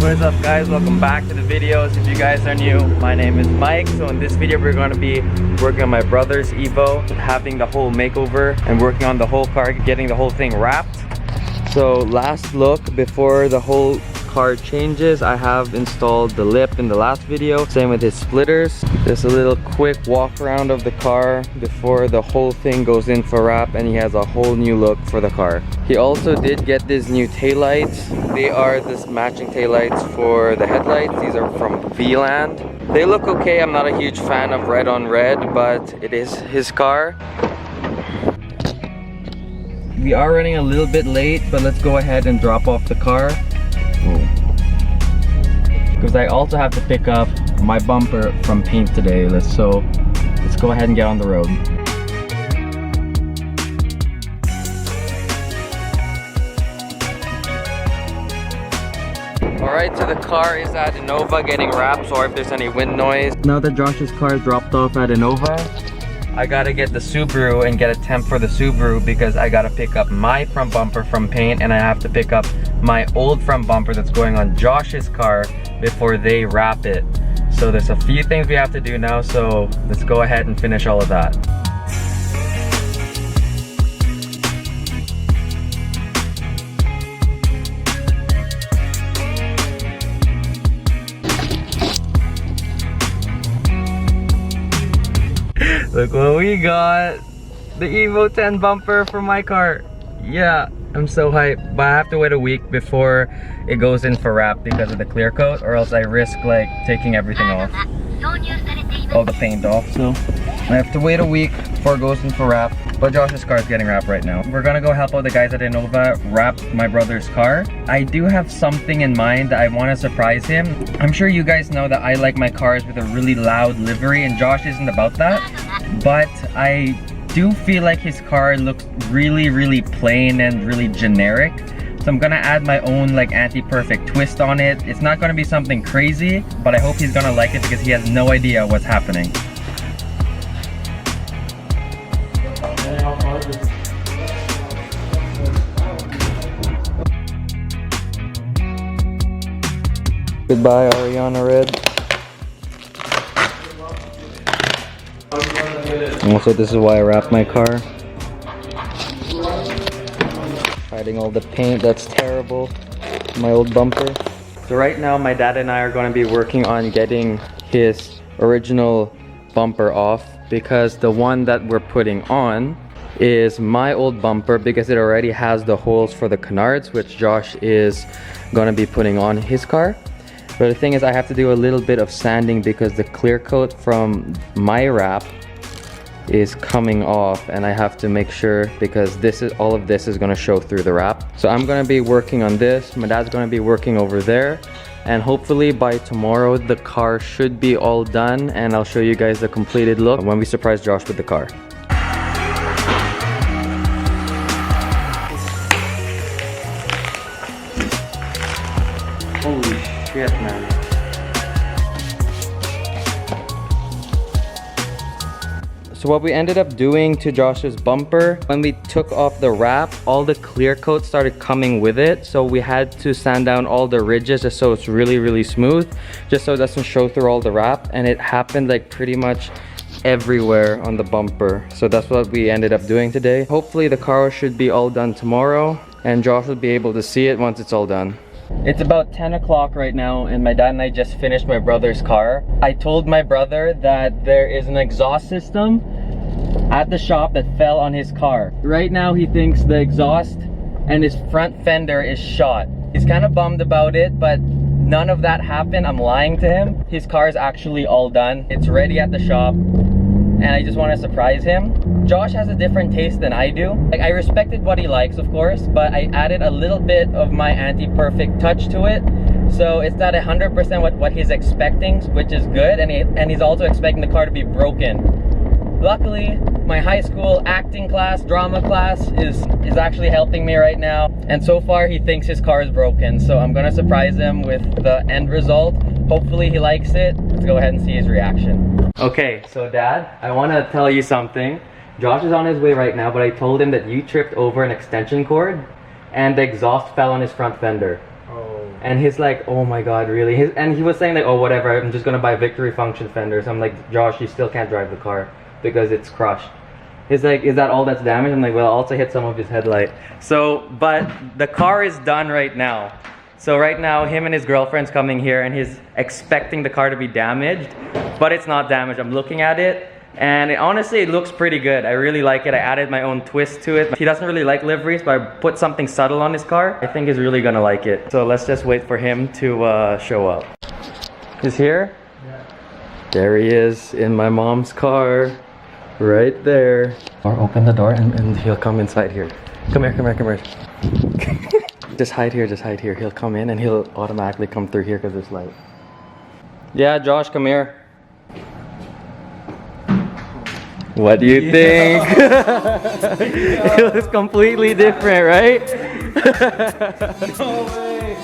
What is up, guys? Welcome back to the videos. If you guys are new, my name is Mike. So in this video we're going to be working on my brother's Evo, having the whole makeover and working on the whole car, getting the whole thing wrapped. So last look before the whole car changes, I have installed the lip in the last video, same with his splitters. Just a little quick walk around of the car before the whole thing goes in for wrap, and he has a whole new look for the car. He also did get these new taillights. They are this matching taillights for the headlights. These are from V-Land. They look okay. I'm not a huge fan of red on red, but it is his car. We are running a little bit late, but let's go ahead and drop off the car. Because I also have to pick up my bumper from paint today. So let's go ahead and get on the road. Alright, so the car is at Enova getting wrapped. Sorry if there's any wind noise. Now that Josh's car is dropped off at Enova, I gotta get the Subaru and get a temp for the Subaru because I gotta pick up my front bumper from paint, and I have to pick up my old front bumper that's going on Josh's car before they wrap it. So there's a few things we have to do now, so let's go ahead and finish all of that. Look what we got! The Evo 10 bumper for my car. Yeah, I'm so hyped, but I have to wait a week before it goes in for wrap because of the clear coat, or else I risk like taking everything off, all the paint off. So I have to wait a week before it goes in for wrap, but Josh's car is getting wrapped right now. We're gonna go help out the guys at Enova wrap my brother's car. I do have something in mind that I want to surprise him. I'm sure you guys know that I like my cars with a really loud livery, and Josh isn't about that, but I do feel like his car looks really plain and really generic. So I'm gonna add my own like anti-perfect twist on it. It's not gonna be something crazy, but I hope he's gonna like it because he has no idea what's happening. Goodbye, Ariana Red. Also, this is why I wrapped my car. Hiding all the paint, that's terrible. My old bumper. So right now, my dad and I are going to be working on getting his original bumper off, because the one that we're putting on is my old bumper because it already has the holes for the canards, which Josh is going to be putting on his car. But the thing is, I have to do a little bit of sanding because the clear coat from my wrap is coming off, and I have to make sure because all of this is going to show through the wrap. So I'm going to be working on this. My dad's going to be working over there, and hopefully by tomorrow the car should be all done, and I'll show you guys the completed look when we surprise Josh with the car. Holy shit, man. So what we ended up doing to Josh's bumper, when we took off the wrap, all the clear coat started coming with it. So we had to sand down all the ridges just so it's really smooth, just so it doesn't show through all the wrap. And it happened like pretty much everywhere on the bumper. So that's what we ended up doing today. Hopefully the car should be all done tomorrow, and Josh will be able to see it once it's all done. It's about 10 o'clock right now, and my dad and I just finished my brother's car. I told my brother that there is an exhaust system at the shop that fell on his car. Right now he thinks the exhaust and his front fender is shot. He's kind of bummed about it, but none of that happened. I'm lying to him. His car is actually all done. It's ready at the shop, and I just want to surprise him. Josh has a different taste than I do. Like, I respected what he likes, of course, but I added a little bit of my anti-perfect touch to it. So it's not 100% what he's expecting, which is good, and he's also expecting the car to be broken. Luckily, my high school acting class, drama class is actually helping me right now, and so far he thinks his car is broken. So I'm gonna surprise him with the end result. Hopefully he likes it. Let's go ahead and see his reaction. Okay, so Dad, I want to tell you something. Josh is on his way right now, but I told him that you tripped over an extension cord and the exhaust fell on his front fender. Oh. And he's like, oh my god, really? And he was saying like, oh whatever, I'm just gonna buy victory function fenders. I'm like, Josh, you still can't drive the car because it's crushed. He's like, is that all that's damaged? I'm like, well, I also hit some of his headlight. So, but the car is done right now. So right now, him and his girlfriend's coming here and he's expecting the car to be damaged, but it's not damaged. I'm looking at it and honestly, it looks pretty good. I really like it. I added my own twist to it. He doesn't really like liveries, but I put something subtle on his car. I think he's really gonna like it. So let's just wait for him to show up. He's here? Yeah. There he is in my mom's car. Right there. Or open the door and he'll come inside here. Come here, come here, come here. Just hide here, just hide here. He'll come in and he'll automatically come through here because there's light. Yeah, Josh, come here. What do you think? It looks completely different, right? No way.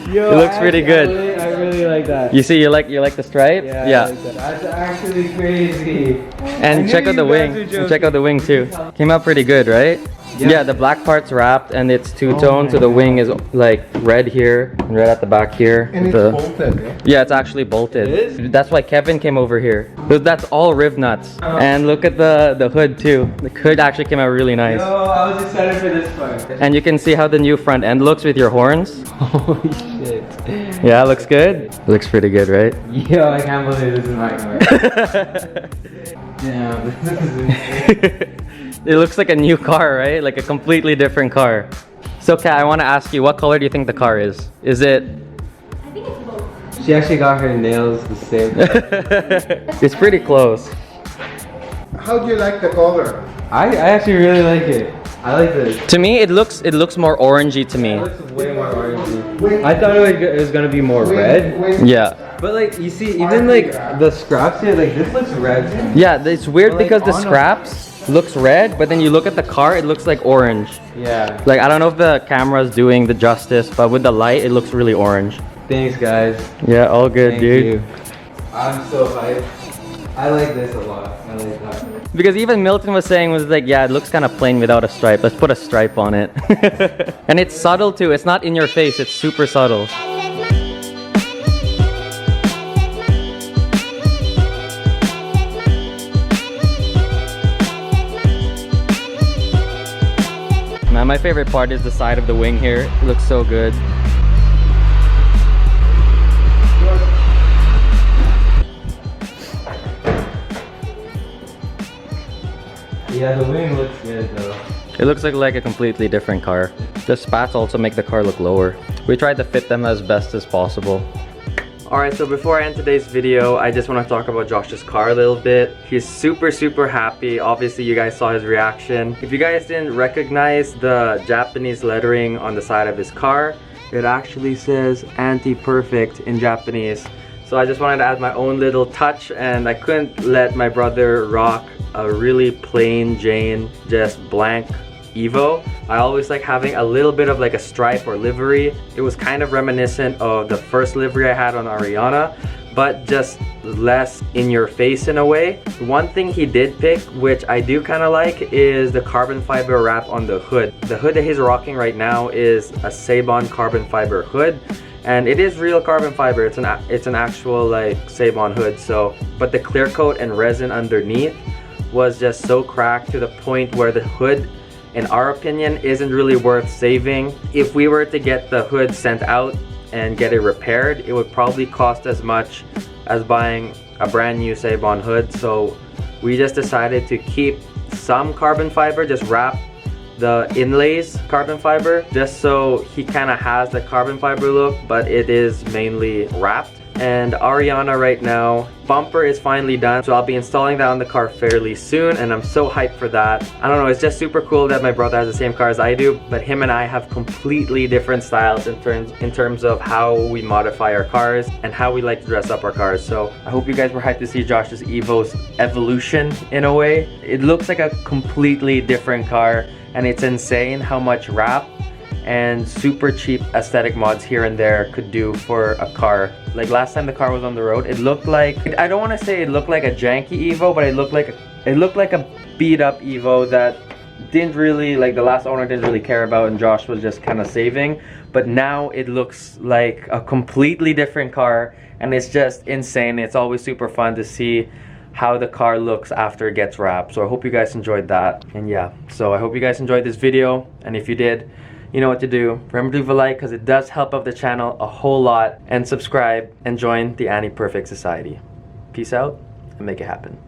Yo, it looks pretty good. I really like that. You see, you like the stripe? Yeah. I like that. That's actually crazy. And check out the wing. And check out the wing too. Came out pretty good, right? Yeah, the black part's wrapped and it's two-tone, so the wing is like red here and red at the back here. And it's bolted, eh? Yeah, it's actually bolted. It is? That's why Kevin came over here. That's all riv nuts. And look at the hood too. The hood actually came out really nice. Yo, I was excited for this part. And you can see how the new front end looks with your horns. Holy shit. Yeah, looks good. Looks pretty good, right? Yo, I can't believe this is my car. Damn, this is insane. It looks like a new car, right? Like a completely different car. So Kat, I want to ask you, what color do you think the car is? Is it... I think it's both. She actually got her nails the same. It's pretty close. How do you like the color? I actually really like it. I like this. To me, it looks more orangey to me. It looks way more orangey. I thought it was gonna be more red. Yeah. But like, you see, even like the scraps here, like this looks red. Yeah, it's weird But, like, because the on a- scraps looks red, but then you look at the car, it looks like orange. Yeah. Like, I don't know if the camera's doing the justice, but with the light, it looks really orange. Thanks, guys. Yeah, all good, Thank dude. you. I'm so hyped. I like this a lot. I like that. Because even Milton was saying, was like, yeah, it looks kind of plain without a stripe. Let's put a stripe on it. And it's subtle too. It's not in your face. It's super subtle. Man, my favorite part is the side of the wing here. It looks so good. Yeah, the wing looks good though. It looks like a completely different car. The spats also make the car look lower. We tried to fit them as best as possible. Alright, so before I end today's video, I just want to talk about Josh's car a little bit. He's super happy. Obviously, you guys saw his reaction. If you guys didn't recognize the Japanese lettering on the side of his car, it actually says anti-perfect in Japanese. So I just wanted to add my own little touch, and I couldn't let my brother rock a really plain Jane, just blank Evo. I always like having a little bit of like a stripe or livery. It was kind of reminiscent of the first livery I had on Ariana, but just less in your face in a way. One thing he did pick, which I do kind of like, is the carbon fiber wrap on the hood. The hood that he's rocking right now is a Sabon carbon fiber hood. And it is real carbon fiber. It's an actual like Sabon hood. So, but the clear coat and resin underneath was just so cracked to the point where the hood, in our opinion, isn't really worth saving. If we were to get the hood sent out and get it repaired, it would probably cost as much as buying a brand new Sabon hood. So we just decided to keep some carbon fiber, just wrap the inlays carbon fiber, just so he kind of has the carbon fiber look, but it is mainly wrapped. And Ariana right now, bumper is finally done, so I'll be installing that on the car fairly soon, and I'm so hyped for that. I don't know, it's just super cool that my brother has the same car as I do, but him and I have completely different styles in terms of how we modify our cars and how we like to dress up our cars. So I hope you guys were hyped to see Josh's Evo's evolution in a way. It looks like a completely different car, and it's insane how much wrap and super cheap aesthetic mods here and there could do for a car. Like last time the car was on the road, it looked like, I don't want to say it looked like a janky Evo, but it looked like a beat up Evo that didn't really, like the last owner didn't really care about, and Josh was just kind of saving. But now it looks like a completely different car, and it's just insane. It's always super fun to see how the car looks after it gets wrapped. So I hope you guys enjoyed that. And yeah, so I hope you guys enjoyed this video, and if you did, you know what to do. Remember to leave a like, because it does help out the channel a whole lot, and subscribe and join the Annie Perfect Society. Peace out and make it happen.